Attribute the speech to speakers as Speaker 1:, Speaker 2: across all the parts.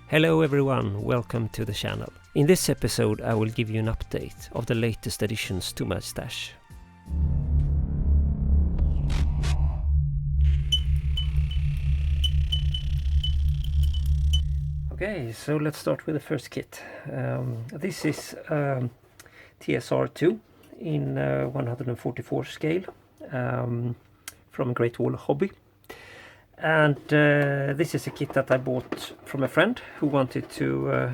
Speaker 1: Hello everyone, welcome to the channel. In this episode I will give you an update of the latest additions to my stash. Okay, so let's start with the first kit. This is TSR.2 in 144 scale from Great Wall Hobby. And this is a kit that I bought from a friend who wanted to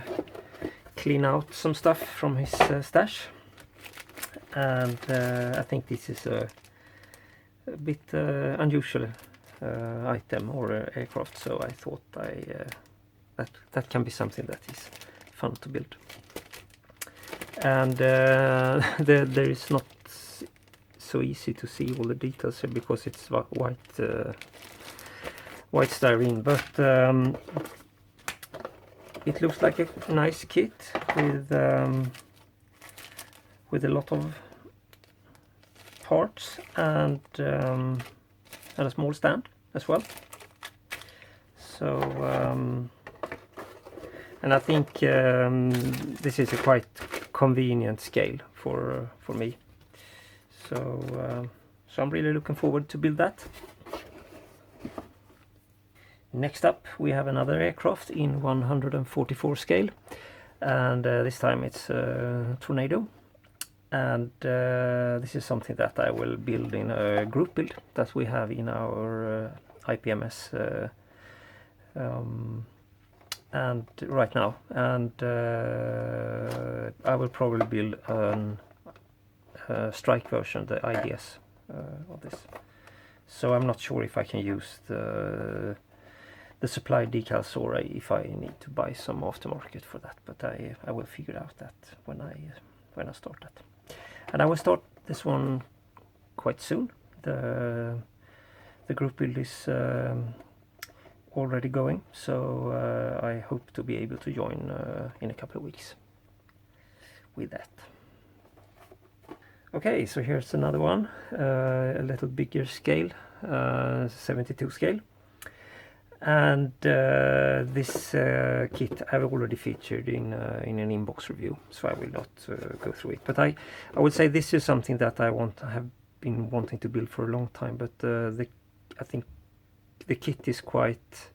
Speaker 1: clean out some stuff from his stash. And I think this is a bit unusual item or aircraft, so I thought that can be something that is fun to build. And there is not so easy to see all the details here because it's white styrene, but it looks like a nice kit with a lot of parts and a small stand as well. So and I think this is a quite convenient scale for me. So I'm really looking forward to build that. Next up we have another aircraft in 144 scale, and this time it's Tornado, and this is something that I will build in a group build that we have in our IPMS and right now, and I will probably build a strike version, the IDS of this. So I'm not sure if I can use the supply decals or if I need to buy some aftermarket for that, but I will figure out that when I start that. And I will start this one quite soon. The group build is already going, so I hope to be able to join in a couple of weeks with that. Okay, so here's another one, a little bigger scale, 72 scale. And this kit I've already featured in an inbox review, so I will not go through it. But I would say this is something that I have been wanting to build for a long time. But I think the kit is quite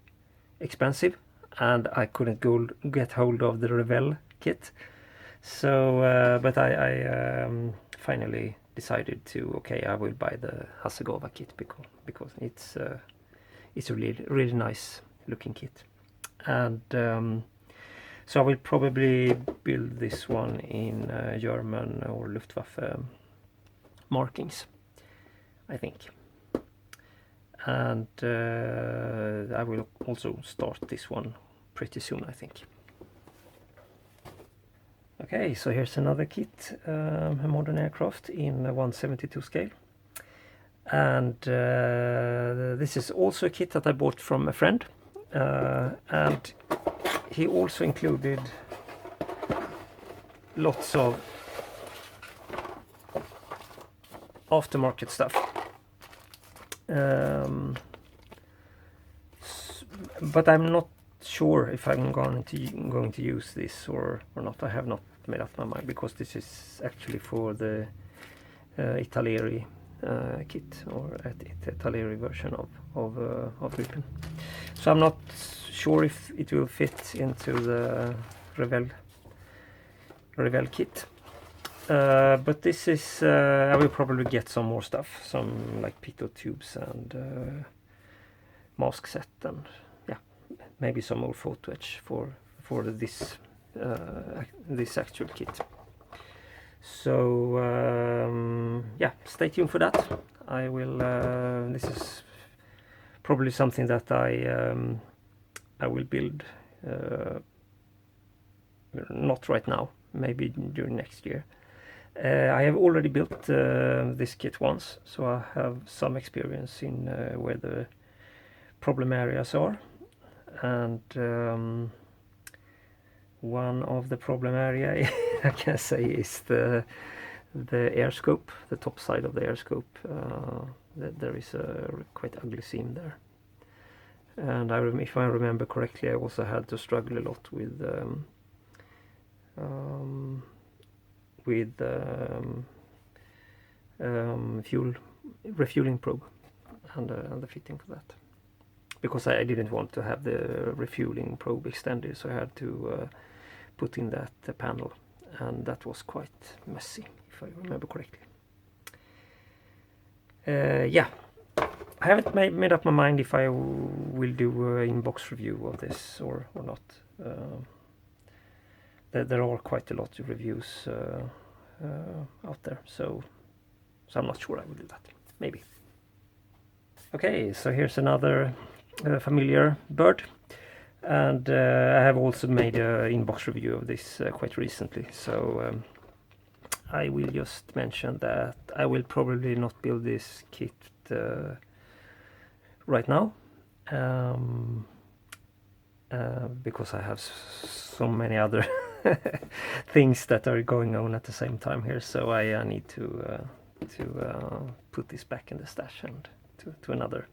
Speaker 1: expensive, and I couldn't get hold of the Revell kit. So, but I finally decided to I will buy the Hasagova kit because it's a really nice looking kit. And so I will probably build this one in German or Luftwaffe markings, I think. And I will also start this one pretty soon, I think. Okay, so here's another kit, a modern aircraft in 172 scale. And this is also a kit that I bought from a friend, and he also included lots of aftermarket stuff, but I'm not sure if I'm going to use this or not. I have not made up my mind, because this is actually for the Italeri kit, or Italeri version of Gripen. So I'm not sure if it will fit into the Revell kit. But this is I will probably get some more stuff, some like pitot tubes and mask set, and maybe some more photo etch for this actual kit. So stay tuned for that. I will. This is probably something that I will build. Not right now. Maybe during next year. I have already built this kit once, so I have some experience in where the problem areas are, and one of the problem area I can say is the air scope, the top side of the air scope. There is a quite ugly seam there, and if I remember correctly, I also had to struggle a lot with refueling probe and the fitting for that, because I didn't want to have the refueling probe extended, so I had to put in that panel, and that was quite messy, if I remember correctly. Yeah, I haven't made up my mind if I will do an in-box review of this or not. There are quite a lot of reviews out there, so I'm not sure I will do that. Maybe. Okay, so here's another familiar bird, and I have also made an in-box review of this quite recently, so I will just mention that I will probably not build this kit right now, because I have so many other things that are going on at the same time here, so I need to put this back in the stash and to another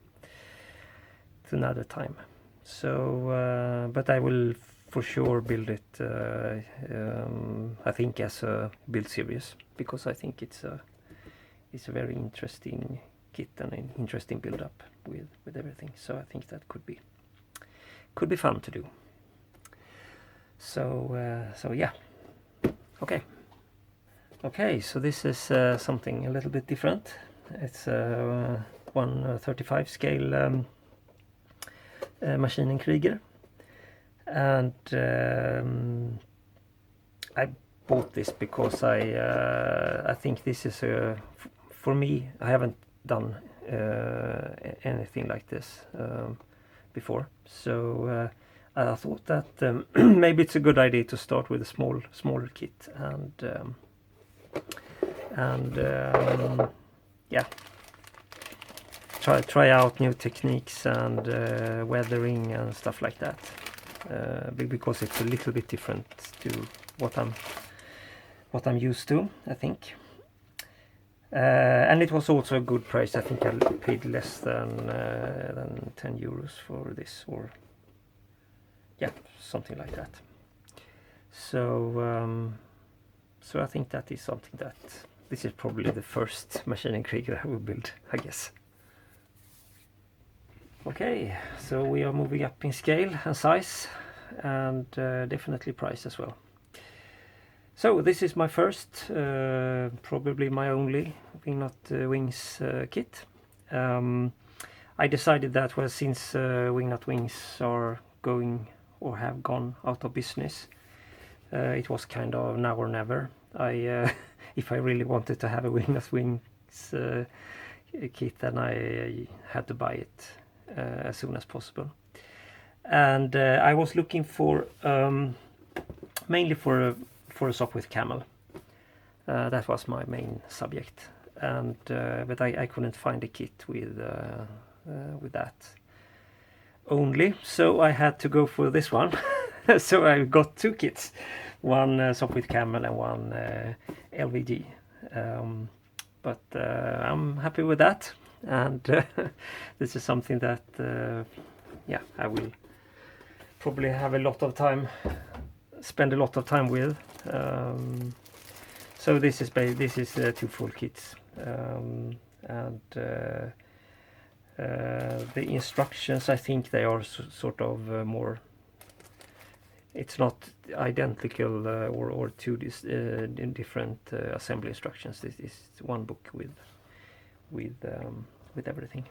Speaker 1: time. So but I will for sure build it I think as a build series, because I think it's a very interesting kit and an interesting build up with everything, so I think that could be fun to do. So yeah, okay, so this is something a little bit different. It's 1/35 scale Machiningkrieger, and I bought this because I think this is for me. I haven't done anything like this before, so I thought that maybe it's a good idea to start with a smaller kit and yeah, try out new techniques and weathering and stuff like that, because it's a little bit different to what I'm used to, I think. And it was also a good price. I think I paid less than 10 euros for this, or yeah, something like that. So so I think that is something that this is probably the first Machiningkrieger I will build, I guess. Okay, so we are moving up in scale and size, and definitely price as well. So this is my first, probably my only WingNut wings kit. I decided that, well, since WingNut wings are going or have gone out of business, it was kind of now or never. If I really wanted to have a WingNut wings kit, then I had to buy it as soon as possible. And I was looking for mainly for a Sopwith Camel. That was my main subject, and but I couldn't find a kit with that only, so I had to go for this one. So I got two kits, one Sopwith Camel and one LVG, but I'm happy with that, and this is something that yeah, I will probably have spend a lot of time with. So this is two full kits, and the instructions, I think they are sort of more. It's not identical or two different assembly instructions. This is one book with everything.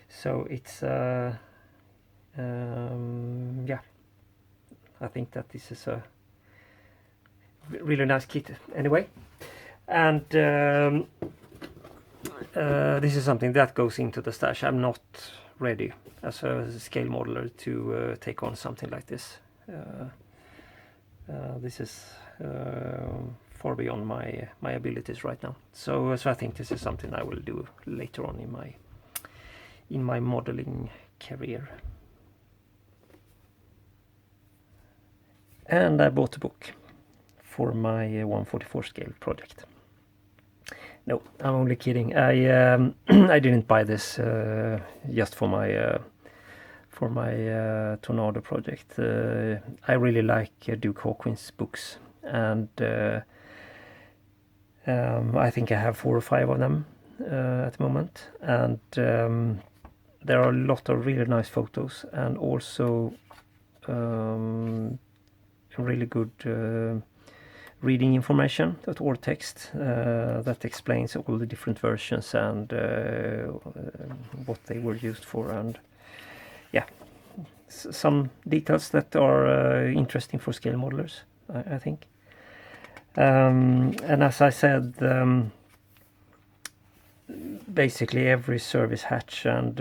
Speaker 1: So it's yeah, I think that this is a really nice kit anyway, and this is something that goes into the stash. I'm not ready as a scale modeler to take on something like this. This is far beyond my abilities right now. So I think this is something I will do later on in my modeling career. And I bought a book for my 1/44 scale project. No, I'm only kidding. I didn't buy this just for for my Tornado project. I really like Duke Hawkins books, and I think I have 4 or 5 of them at the moment, and there are a lot of really nice photos, and also really good reading information, or text that explains all the different versions and what they were used for, and yeah, some details that are interesting for scale modelers, I think. And as I said, basically every service hatch and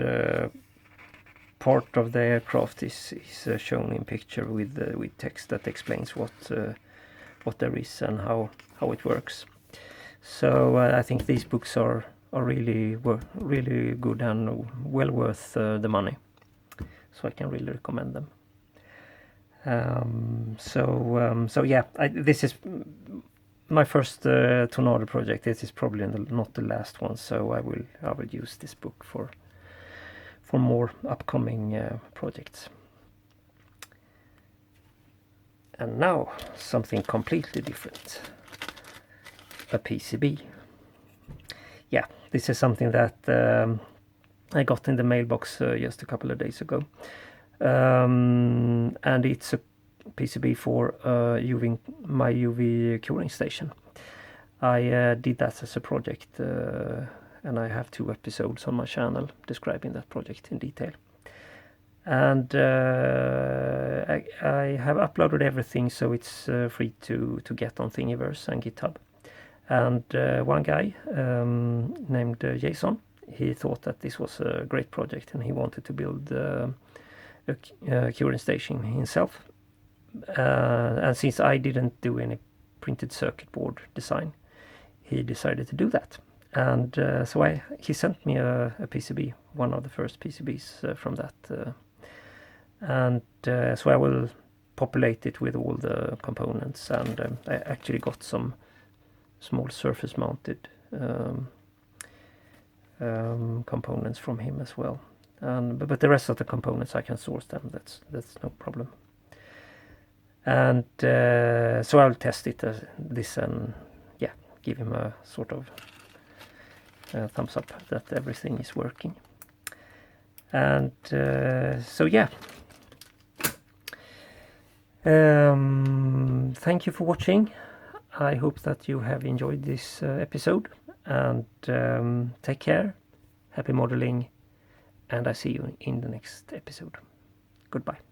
Speaker 1: part of the aircraft is shown in picture with text that explains what there is and how it works. So I think these books are really good and well worth the money. So I can really recommend them. So yeah, this is my first Tornado project. This is probably not the last one, so I will use this book for more upcoming projects. And now something completely different, a PCB. Yeah, this is something that I got in the mailbox just a couple of days ago, and it's a PCB for my UV curing station. I did that as a project, and I have 2 episodes on my channel describing that project in detail. And I have uploaded everything, so it's free to get on Thingiverse and GitHub. And one guy named Jason, he thought that this was a great project, and he wanted to build a curing station himself. And since I didn't do any printed circuit board design, he decided to do that. And so he sent me a PCB, one of the first PCBs from that. And so I will populate it with all the components, and I actually got some small surface mounted components from him as well. But the rest of the components I can source them. That's no problem. And so I'll test it this and yeah, give him a sort of thumbs up that everything is working. And so yeah. Thank you for watching. I hope that you have enjoyed this episode, and take care, happy modeling, and I see you in the next episode. Goodbye.